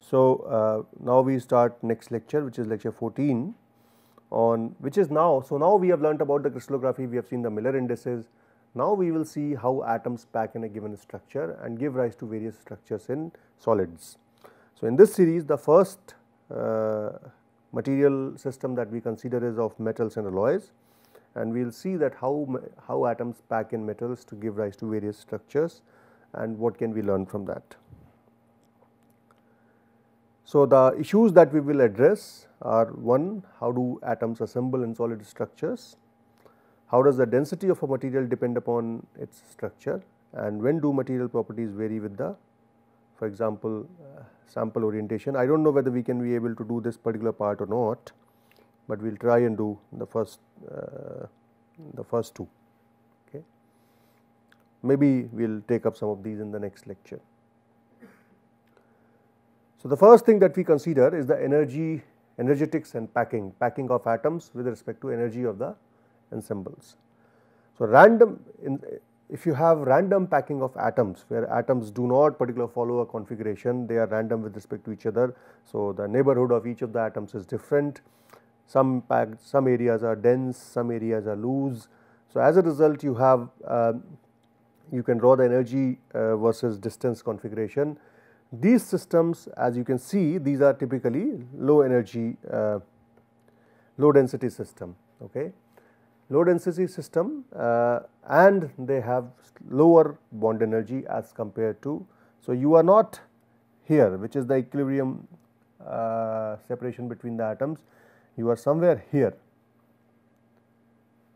So, now we start next lecture, which is lecture 14 on which is now. So, now we have learnt about the crystallography, we have seen the Miller indices. Now we will see how atoms pack in a given structure and give rise to various structures in solids. So, in this series the first material system that we consider is of metals and alloys, and we will see that how atoms pack in metals to give rise to various structures and what can we learn from that. So, the issues that we will address are: 1, how do atoms assemble in solid structures, how does the density of a material depend upon its structure, and when do material properties vary with the, for example, sample orientation. I do not know whether we can be able to do this particular part or not, but we will try and do the first two. Okay. Maybe we will take up some of these in the next lecture. So, the first thing that we consider is the energetics and packing of atoms with respect to energy of the ensembles. So, if you have random packing of atoms where atoms do not particularly follow a configuration, they are random with respect to each other. So, the neighborhood of each of the atoms is different, some areas are dense, some areas are loose. So, as a result you have you can draw the energy versus distance configuration. These systems, as you can see, these are typically low energy, low density system, okay. Low density system and they have lower bond energy as compared to. So, you are not here, which is the equilibrium separation between the atoms, you are somewhere here,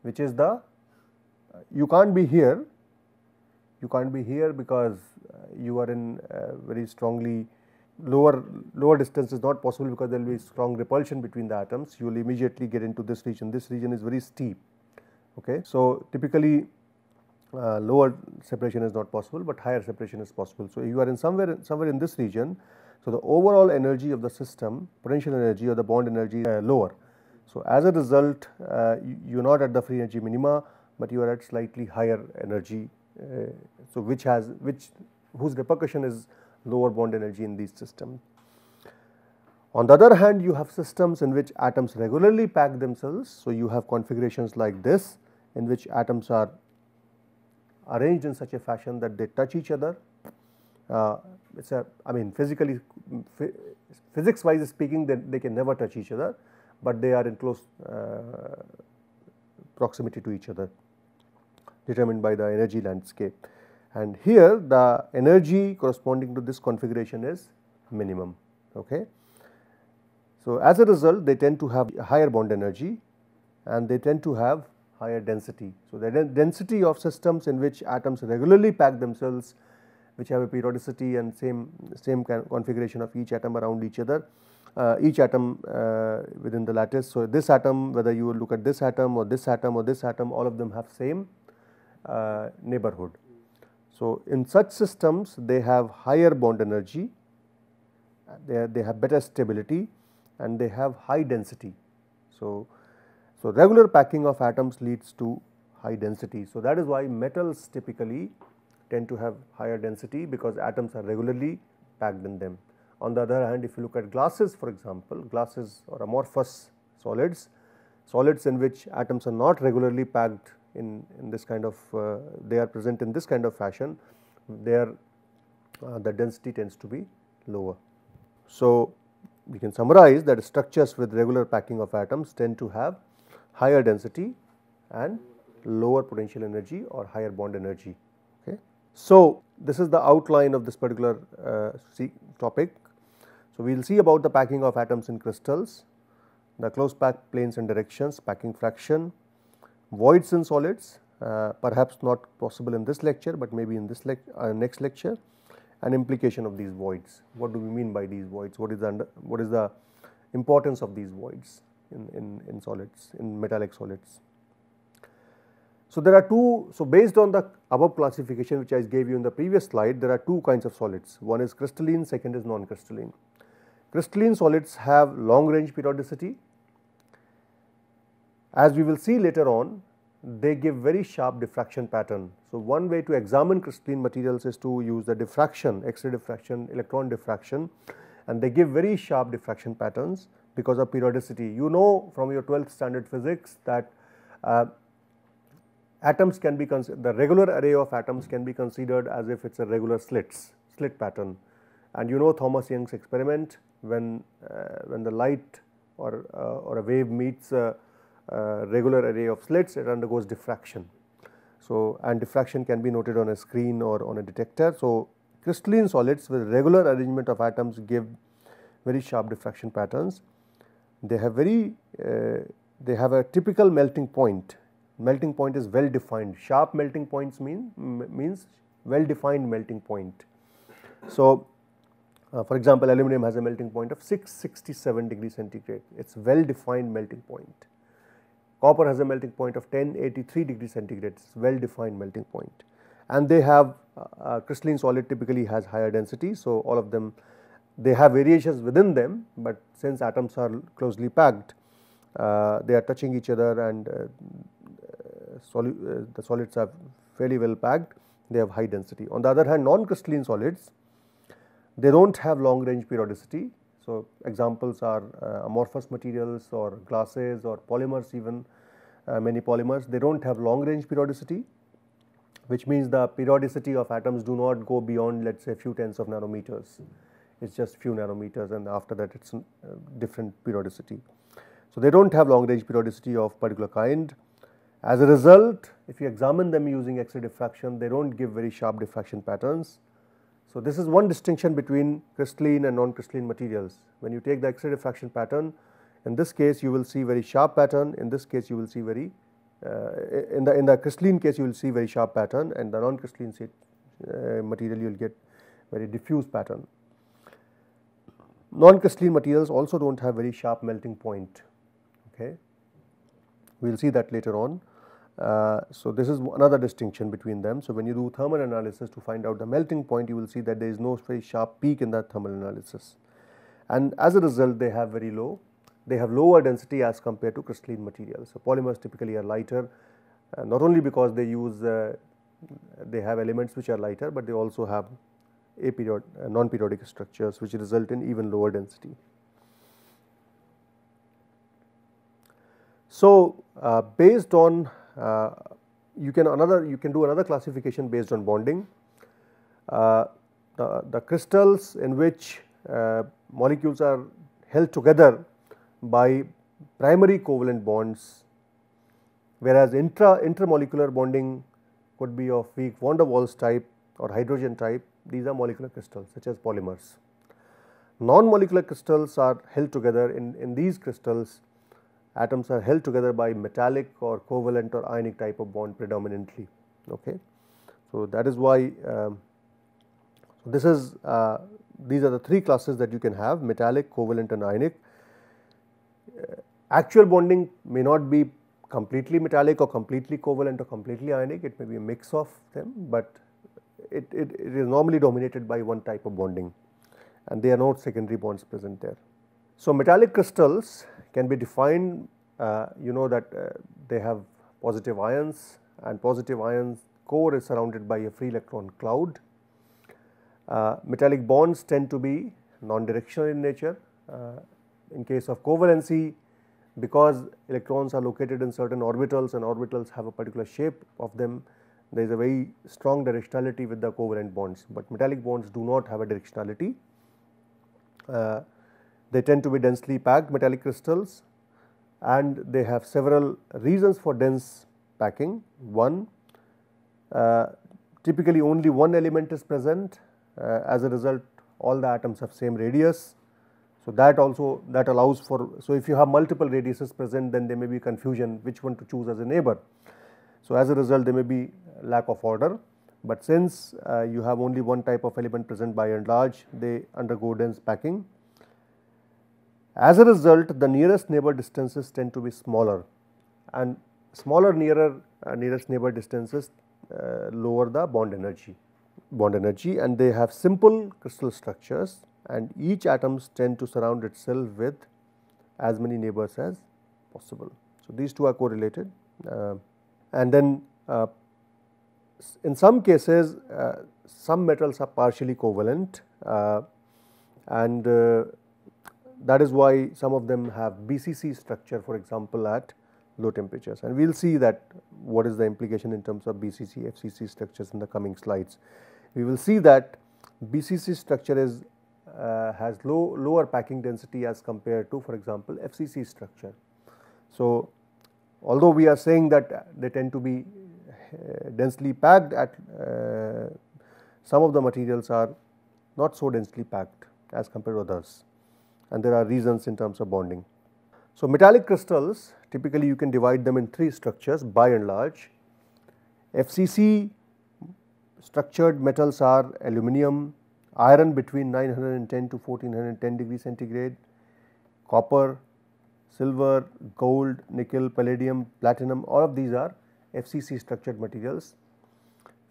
which is the, you can't be here because you are in very strongly lower distance is not possible because there will be strong repulsion between the atoms. You will immediately get into this region is very steep. Okay. So, typically lower separation is not possible, but higher separation is possible. So, you are in somewhere in this region. So, the overall energy of the system, potential energy or the bond energy is lower. So, as a result you are not at the free energy minima, but you are at slightly higher energy. So, whose repercussion is lower bond energy in these systems. On the other hand, you have systems in which atoms regularly pack themselves. So, you have configurations like this in which atoms are arranged in such a fashion that they touch each other. It's a, I mean, physics wise speaking, they can never touch each other, but they are in close proximity to each other, determined by the energy landscape. And here the energy corresponding to this configuration is minimum. Okay. So, as a result they tend to have higher bond energy and they tend to have higher density. So, the density of systems in which atoms regularly pack themselves, which have a periodicity and same configuration of each atom around each other, each atom within the lattice. So, this atom, whether you look at this atom or this atom or this atom, all of them have same neighborhood. So, in such systems they have higher bond energy, they have better stability and they have high density. So, regular packing of atoms leads to high density. So, that is why metals typically tend to have higher density, because atoms are regularly packed in them. On the other hand, if you look at glasses, for example, glasses or amorphous solids in which atoms are not regularly packed in this kind of, they are present in this kind of fashion, there the density tends to be lower. So, we can summarize that structures with regular packing of atoms tend to have higher density and lower potential energy or higher bond energy. Okay. So, this is the outline of this particular topic. So, we will see about the packing of atoms in crystals, the close packed planes and directions, packing fraction, voids in solids, perhaps not possible in this lecture, but maybe in this next lecture, and implication of these voids. What do we mean by these voids? What is the importance of these voids in solids, in metallic solids? So, there are two. So, based on the above classification which I gave you in the previous slide, there are two kinds of solids. One is crystalline, second is non-crystalline. crystalline solids have long range periodicity. As we will see later on, they give very sharp diffraction pattern. So, one way to examine crystalline materials is to use the diffraction, X-ray diffraction, electron diffraction, and they give very sharp diffraction patterns because of periodicity. You know from your 12th standard physics that atoms can be the regular array of atoms can be considered as if it is a regular slit pattern. And you know Thomas Young's experiment, when the light or a wave meets a regular array of slits, it undergoes diffraction. So, and diffraction can be noted on a screen or on a detector. So, crystalline solids with regular arrangement of atoms give very sharp diffraction patterns. They have they have a typical melting point. Melting point is well defined. Sharp melting points means well defined melting point. So, for example, aluminum has a melting point of 667 degrees centigrade. It is well defined melting point. Copper has a melting point of 1083 degrees centigrade. It is well defined melting point. And they have crystalline solid typically has higher density. So, all of them, they have variations within them, but since atoms are closely packed, they are touching each other, and the solids are fairly well packed, they have high density. On the other hand, non-crystalline solids, they do not have long range periodicity. So, examples are amorphous materials or glasses or polymers, even many polymers, they do not have long range periodicity, which means the periodicity of atoms do not go beyond, let us say, few tens of nanometers. It is just few nanometers, and after that it is different periodicity. So, they do not have long range periodicity of particular kind. As a result, if you examine them using X-ray diffraction, they do not give very sharp diffraction patterns. So, this is one distinction between crystalline and non-crystalline materials. When you take the X-ray diffraction pattern, in this case you will see very sharp pattern, in this case you will see very, in the crystalline case you will see very sharp pattern, and the non-crystalline material you will get very diffuse pattern. Non-crystalline materials also do not have very sharp melting point, okay. We will see that later on. So, this is another distinction between them. So, when you do thermal analysis to find out the melting point, you will see that there is no very sharp peak in that thermal analysis, and as a result they have lower density as compared to crystalline materials. So, polymers typically are lighter, not only because they have elements which are lighter, but they also have non-periodic structures which result in even lower density. So, based on you can do another classification based on bonding. The crystals in which molecules are held together by primary covalent bonds, whereas intermolecular bonding could be of weak van der Waals type or hydrogen type. These are molecular crystals such as polymers. Non-molecular crystals are held together. In these crystals, atoms are held together by metallic or covalent or ionic type of bond predominantly, okay. So, that is why these are the three classes that you can have: metallic, covalent and ionic. Actual bonding may not be completely metallic or completely covalent or completely ionic, it may be a mix of them, but it is normally dominated by one type of bonding, and there are no secondary bonds present there. So, metallic crystals can be defined, you know that they have positive ions, and positive ions core is surrounded by a free electron cloud. Metallic bonds tend to be non-directional in nature. In case of covalency, because electrons are located in certain orbitals and orbitals have a particular shape of them, there is a very strong directionality with the covalent bonds, but metallic bonds do not have a directionality. They tend to be densely packed metallic crystals, and they have several reasons for dense packing. One, typically only one element is present, as a result all the atoms have same radius. So, that allows for, so if you have multiple radiuses present, then there may be confusion which one to choose as a neighbor. So, as a result there may be lack of order, but since you have only one type of element present by and large, they undergo dense packing. As a result, the nearest neighbor distances tend to be smaller, and smaller nearest neighbor distances lower the bond energy, and they have simple crystal structures and each atoms tend to surround itself with as many neighbors as possible. So, these two are correlated, and then in some cases some metals are partially covalent, and that is why some of them have BCC structure, for example, at low temperatures, and we will see that what is the implication in terms of BCC, FCC structures in the coming slides. We will see that BCC structure is has lower packing density as compared to, for example, FCC structure. So, although we are saying that they tend to be densely packed, at some of the materials are not so densely packed as compared to others, and there are reasons in terms of bonding. So, metallic crystals, typically you can divide them in three structures by and large. FCC structured metals are aluminum, iron between 910 to 1410 degrees centigrade, copper, silver, gold, nickel, palladium, platinum, all of these are FCC structured materials.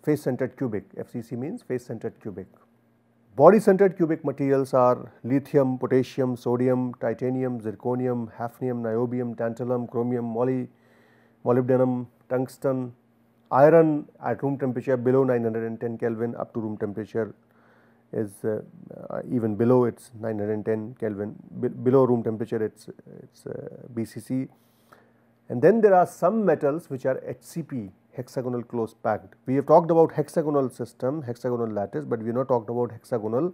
Face centered cubic, FCC means face centered cubic. Body centered cubic materials are lithium, potassium, sodium, titanium, zirconium, hafnium, niobium, tantalum, chromium, molybdenum, tungsten, iron at room temperature below 910 Kelvin up to room temperature is even below, it's 910 Kelvin, below room temperature it's BCC. And then there are some metals which are HCP, hexagonal close packed. We have talked about hexagonal system, hexagonal lattice, but we have not talked about hexagonal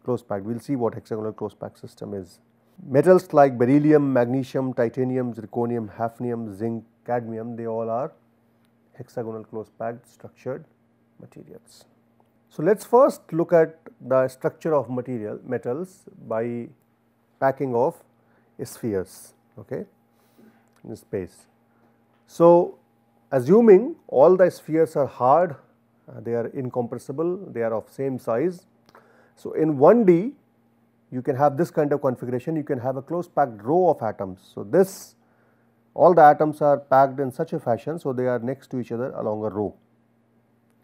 close packed. We will see what hexagonal close packed system is. Metals like beryllium, magnesium, titanium, zirconium, hafnium, zinc, cadmium, they all are hexagonal close packed structured materials. So, let us first look at the structure of metals by packing of spheres, okay, in space. So, assuming all the spheres are hard, they are incompressible, they are of same size. So, in 1D you can have this kind of configuration, you can have a close packed row of atoms. So, this all the atoms are packed in such a fashion, so they are next to each other along a row.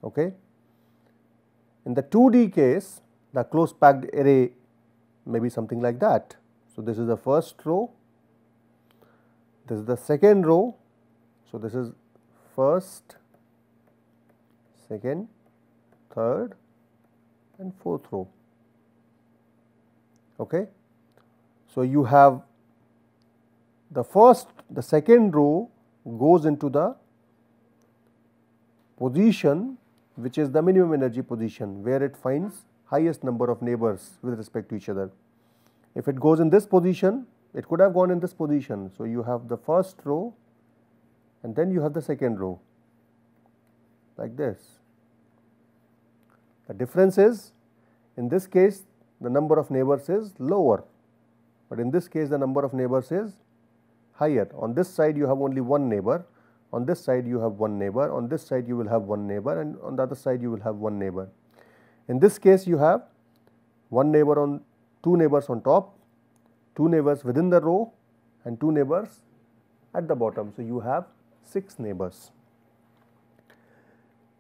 Okay. In the 2D case, the close packed array may be something like that. So, this is the first row, this is the second row. So, this is first, second, third and fourth row. Okay. So, you have the second row goes into the position which is the minimum energy position, where it finds highest number of neighbors with respect to each other. If it goes in this position, it could have gone in this position. So, you have the first row and then you have the second row like this. The difference is, in this case the number of neighbors is lower, but in this case the number of neighbors is higher. On this side you have only one neighbor, on this side you have one neighbor, on this side you will have one neighbor, and on the other side you will have one neighbor. In this case you have one neighbor on, two neighbors on top, two neighbors within the row and two neighbors at the bottom. So, you have 6 neighbors.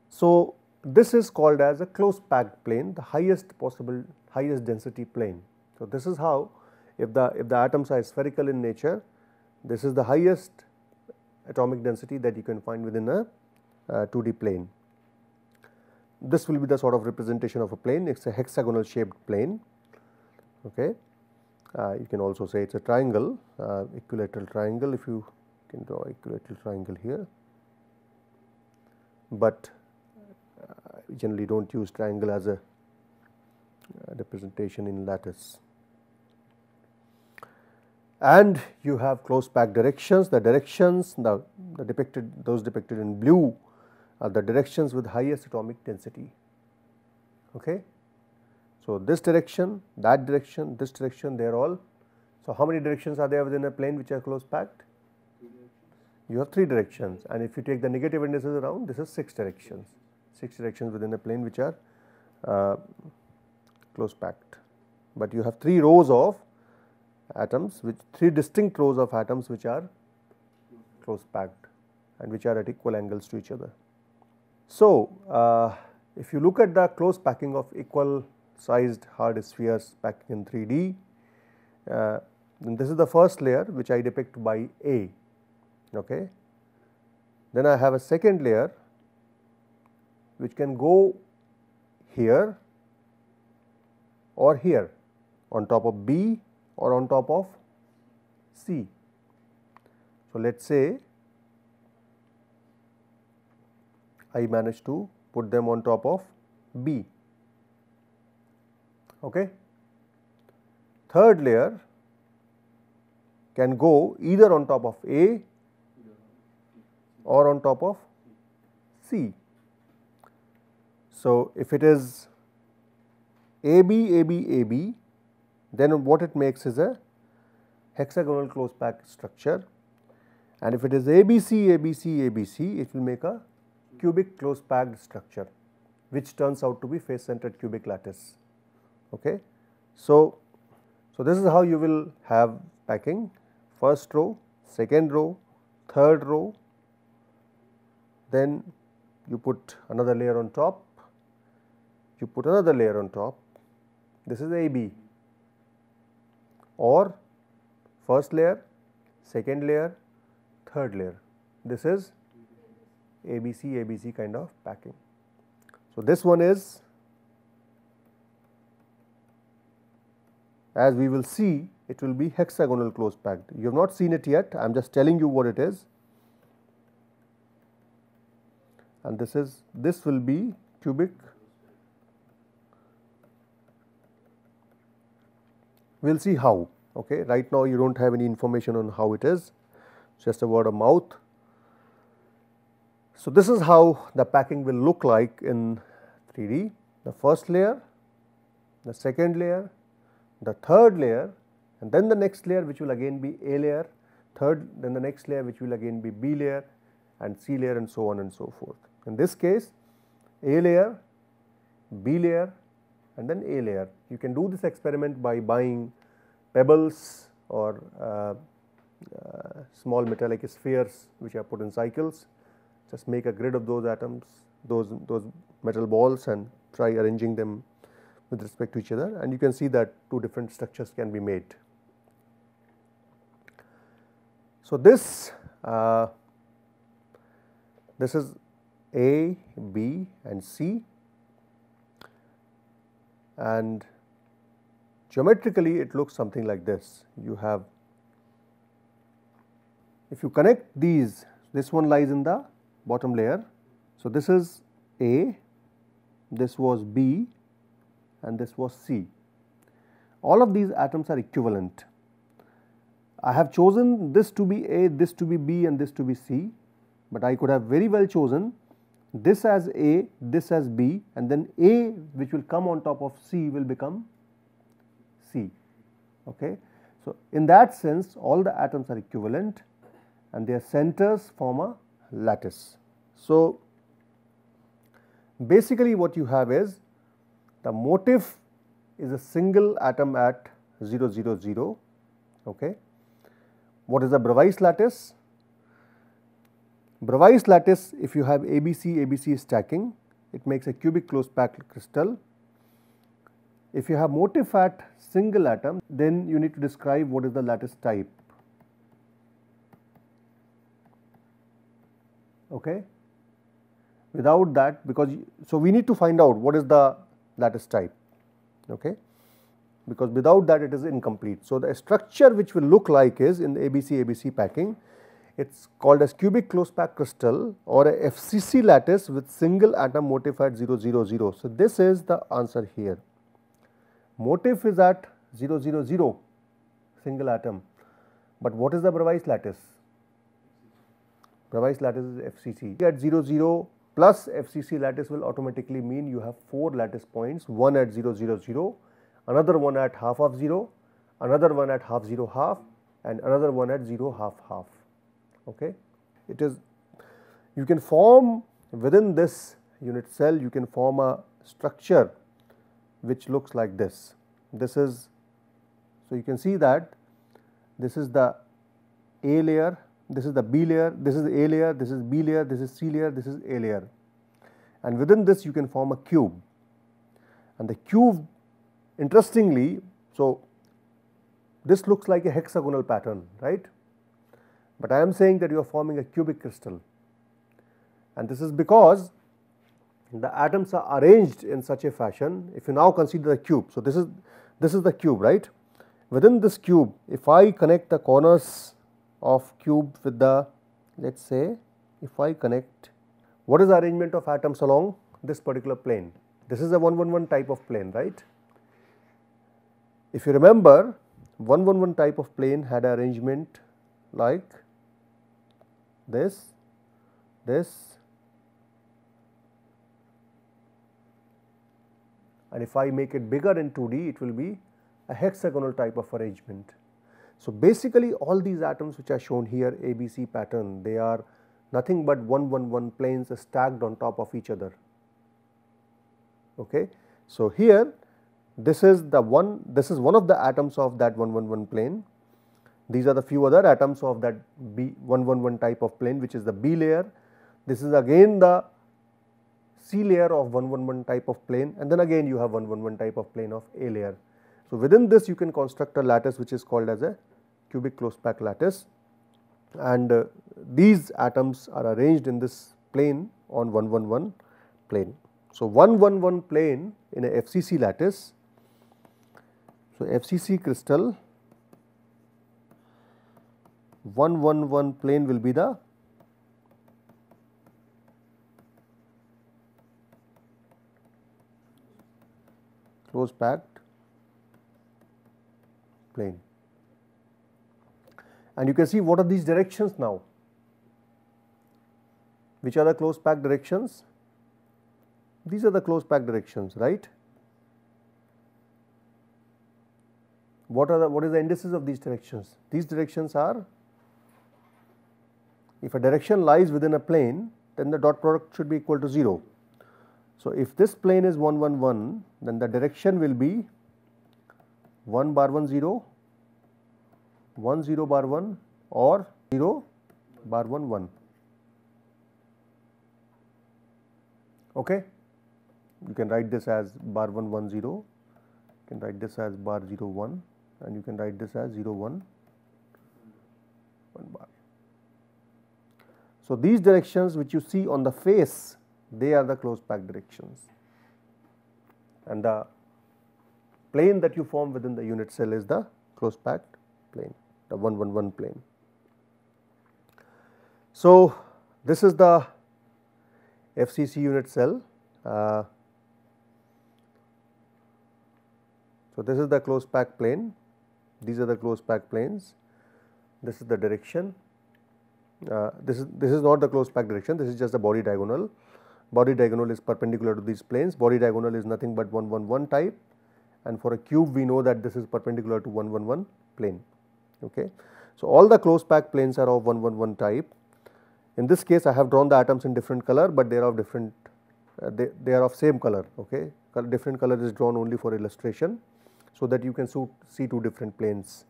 So, this is called as a close packed plane, the highest possible, highest density plane. So, this is how, if the atoms are spherical in nature, this is the highest atomic density that you can find within a 2D plane. This will be the sort of representation of a plane. It is a hexagonal shaped plane. Okay. You can also say it is a triangle, equilateral triangle, if you can draw equilateral triangle here, but we generally do not use triangle as a representation in lattice. And you have close packed directions. The directions, those depicted in blue are the directions with highest atomic density. Okay. So, this direction, that direction, this direction, they are all. So, how many directions are there within a plane which are close packed? You have 3 directions, and if you take the negative indices around, this is 6 directions. 6 directions within a plane which are close packed, but you have 3 rows of atoms, which 3 distinct rows of atoms which are close packed and which are at equal angles to each other. So, if you look at the close packing of equal sized hard spheres packing in 3D. And this is the first layer which I depict by A. Okay. Then I have a second layer which can go here or here, on top of B or on top of C. So, let us say I manage to put them on top of B. Okay. Third layer can go either on top of A or on top of C. So, if it is AB, AB, AB, then what it makes is a hexagonal close packed structure, and if it is ABC, ABC, ABC, it will make a cubic close packed structure, which turns out to be face centered cubic lattice. Okay. So, this is how you will have packing: first row, second row, third row, then you put another layer on top, you put another layer on top. This is AB, or first layer, second layer, third layer. This is ABC, ABC kind of packing. So, this one is, as we will see, it will be hexagonal close packed. You have not seen it yet, I am just telling you what it is, and this will be cubic. We will see how. Okay. Right now you do not have any information on how it is, just a word of mouth. So, this is how the packing will look like in 3D: the first layer, the second layer, the third layer, and then the next layer which will again be A layer, then the next layer which will again be B layer and C layer, and so on and so forth. In this case, A layer, B layer, and then A layer. You can do this experiment by buying pebbles or small metallic spheres which are put in cycles. Just make a grid of those atoms, those metal balls, and try arranging them with respect to each other, and you can see that two different structures can be made. So, this is A, B and C, and geometrically it looks something like this. You have, if you connect these, this one lies in the bottom layer. So, this is A, this was B and this was C. All of these atoms are equivalent. I have chosen this to be A, this to be B and this to be C, but I could have very well chosen this as A, this as B, and then A which will come on top of C will become C. Okay. So, in that sense all the atoms are equivalent and their centers form a lattice. So, basically what you have is the motif is a single atom at 0, 0, 0. Okay. What is the Bravais lattice? Bravais lattice, if you have ABC, ABC stacking, it makes a cubic close packed crystal. If you have motif at single atom, then you need to describe what is the lattice type. Okay. Without that, so we need to find out what is the lattice type, okay, because without that it is incomplete. So, the structure which will look like is in the ABC, ABC packing, it is called as cubic close packed crystal or a FCC lattice with single atom motif at 0, 0, 0. So, this is the answer here. Motif is at 0, 0, 0, single atom, but what is the Bravais lattice? Bravais lattice is FCC. At 0, 0 plus FCC lattice will automatically mean you have 4 lattice points, one at 0, 0, 0, another one at half of 0, another one at half 0 half, and another one at 0 half half. Okay. It is, you can form within this unit cell, you can form a structure which looks like this. This is, so you can see that this is the A layer, this is the B layer, this is A layer, this is B layer, this is C layer, this is A layer, and within this you can form a cube, and the cube interestingly, so this looks like a hexagonal pattern, right? But I am saying that you are forming a cubic crystal, and this is because the atoms are arranged in such a fashion. If you now consider the cube, so this is the cube, right? Within this cube, if I connect the corners of cube with the, let us say, if I connect, what is the arrangement of atoms along this particular plane? This is a 111 type of plane, right? If you remember, 111 type of plane had an arrangement like this, and if I make it bigger in 2D, it will be a hexagonal type of arrangement. So basically all these atoms which are shown here, ABC pattern, they are nothing but 111 planes stacked on top of each other. Okay. So here this is one of the atoms of that 111 plane. These are the few other atoms of that B 111 type of plane, which is the B layer. This is again the C layer of 111 type of plane, and then again you have 111 type of plane of A layer. So within this you can construct a lattice which is called as a cubic closed pack lattice, and these atoms are arranged in this plane on 111 plane. So 111 plane in a FCC lattice. So FCC crystal 111 plane will be the closed packed plane, and you can see what are these directions now. Which are the closed packed directions? These are the closed packed directions, right? What is the indices of these directions? These directions are, if a direction lies within a plane, then the dot product should be equal to 0. So if this plane is 111, then the direction will be 1 bar 1 0, 1 0 bar 1, or 0 bar 1 1. Okay. You can write this as bar 1 1 0, you can write this as bar 0 1, and you can write this as 0 1 1 bar. So these directions which you see on the face, they are the closed packed directions, and the plane that you form within the unit cell is the closed packed plane, the 111 plane. So this is the FCC unit cell. So this is the closed packed plane, these are the closed packed planes, this is the direction, this is not the closed packed direction, this is just the body diagonal. Body diagonal is perpendicular to these planes, body diagonal is nothing but 111 type, and for a cube we know that this is perpendicular to 111 plane. Okay. So all the closed packed planes are of 111 type. In this case I have drawn the atoms in different color, but they are of different, they are of same color. Okay. Different color is drawn only for illustration, so that you can see two different planes.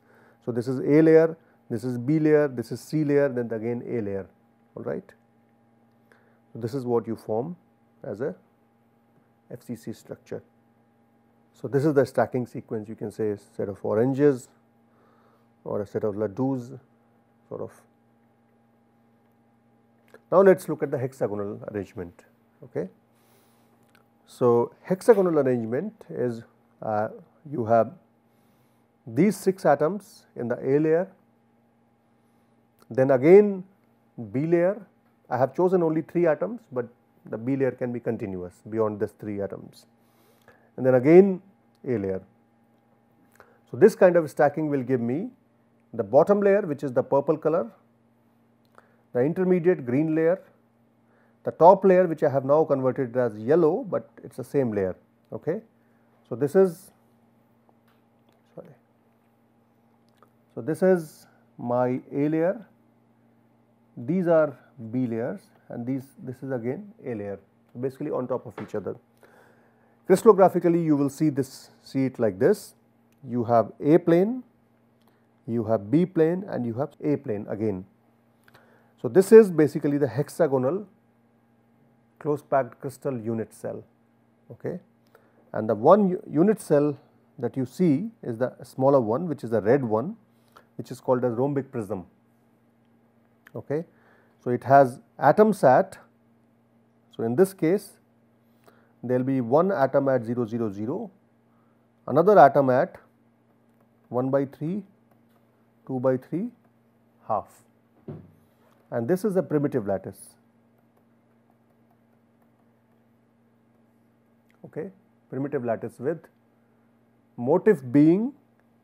So this is A layer, this is B layer, this is C layer, then again A layer, all right. So this is what you form as a FCC structure. So this is the stacking sequence, you can say a set of oranges or a set of laddus, sort of. Now let us look at the hexagonal arrangement. Okay. So hexagonal arrangement is you have these 6 atoms in the A layer, then again B layer. I have chosen only 3 atoms, but the B layer can be continuous beyond this 3 atoms, and then again A layer. So this kind of stacking will give me the bottom layer, which is the purple color, the intermediate green layer, the top layer which I have now converted as yellow, but it is the same layer. Okay. So this is So this is my A layer, these are B layers, and this is again A layer, basically on top of each other. Crystallographically you will see it like this. You have A plane, you have B plane, and you have A plane again. So this is basically the hexagonal closed packed crystal unit cell. Okay. And the one unit cell that you see is the smaller one, which is the red one, which is called as rhombic prism. Okay. So, it has atoms at, so in this case there will be one atom at 0 0 0, another atom at 1 by 3, 2 by 3, half, and this is a primitive lattice. Okay. Primitive lattice with motif being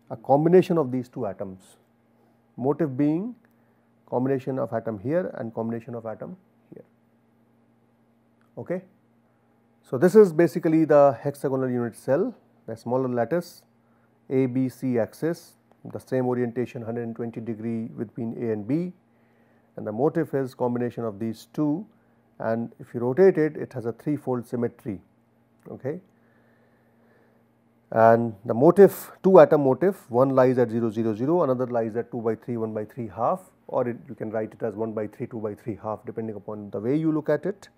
a combination of these two atoms, motif being combination of atom here and combination of atom here. Okay. So, this is basically the hexagonal unit cell, the smaller lattice, A, B, C axis, the same orientation 120 degree between A and B, and the motif is combination of these two, and if you rotate it, it has a three-fold symmetry. Okay. And the motif, two atom motif, one lies at 0 0 0, another lies at 2 by 3, 1 by 3 half, or you can write it as 1 by 3, 2 by 3 half, depending upon the way you look at it.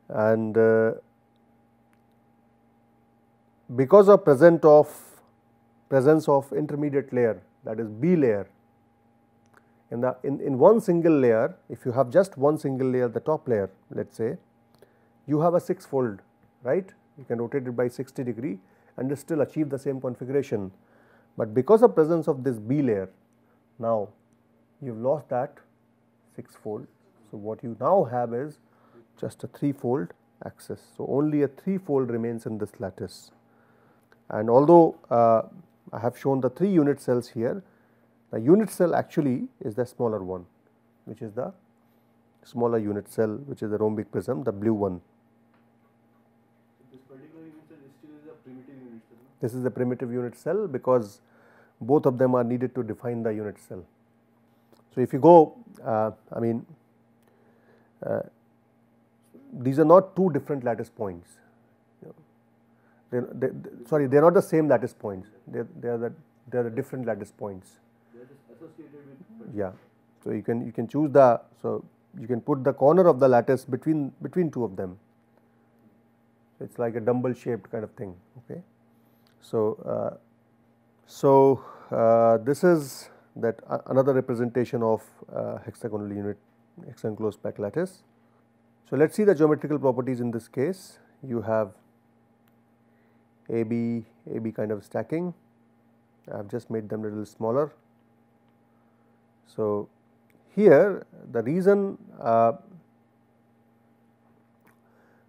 And because of presence of intermediate layer, that is B layer, in one single layer, if you have just one single layer, the top layer, let us say, you have a 6-fold, right? You can rotate it by 60 degree and still achieve the same configuration, but because of presence of this B layer, now you have lost that 6-fold. So, what you now have is just a 3-fold axis. So, only a 3-fold remains in this lattice, and although I have shown the 3 unit cells here, the unit cell actually is the smaller one, which is the smaller unit cell, which is the rhombic prism, the blue one. This particular unit cell still is a primitive unit cell. This is the primitive unit cell because both of them are needed to define the unit cell. So, if you go, these are not two different lattice points. They are not the same lattice points. They are the different lattice points. They are just associated with. Yeah. So, you can choose the, so you can put the corner of the lattice between two of them. It is like a dumbbell shaped kind of thing. Okay. So, this is that another representation of hexagonal unit, hexagon closed packed lattice. So, let us see the geometrical properties in this case. You have AB kind of stacking. I have just made them a little smaller. So, here the reason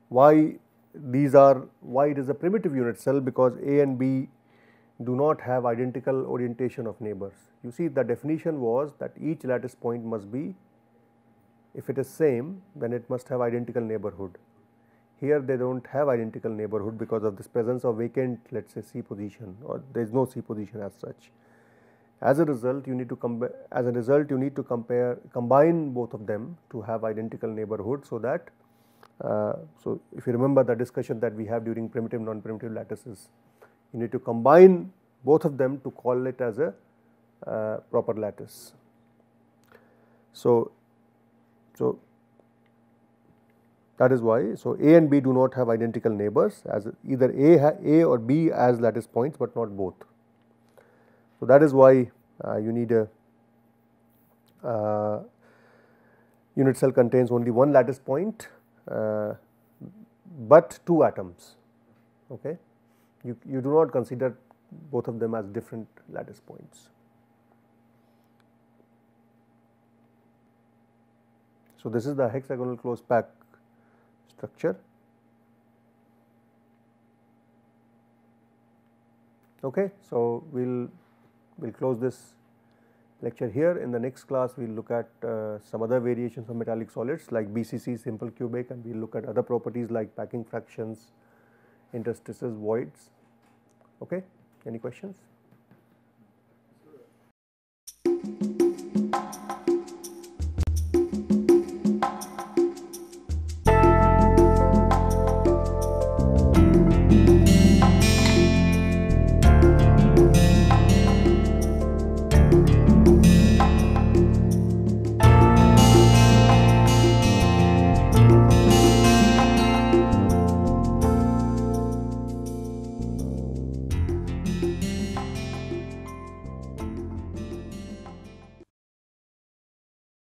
why it is a primitive unit cell, because A and B do not have identical orientation of neighbors. You see, the definition was that each lattice point must be, if it is same, then it must have identical neighborhood. Here they do not have identical neighborhood because of this presence of vacant, let us say, C position, or there is no C position as such. As a result, you need to combine both of them to have identical neighborhood, so that so if you remember the discussion that we have during primitive non-primitive lattices, you need to combine both of them to call it as a proper lattice. So that is why, so A and B do not have identical neighbors, as either A or B as lattice points, but not both. So that is why you need a unit cell contains only one lattice point, but two atoms. Okay, you do not consider both of them as different lattice points. So this is the hexagonal closed pack structure. Okay, so we'll close this lecture here. In the next class, we will look at some other variations of metallic solids like BCC, simple cubic, and we will look at other properties like packing fractions, interstices, voids. Okay, any questions?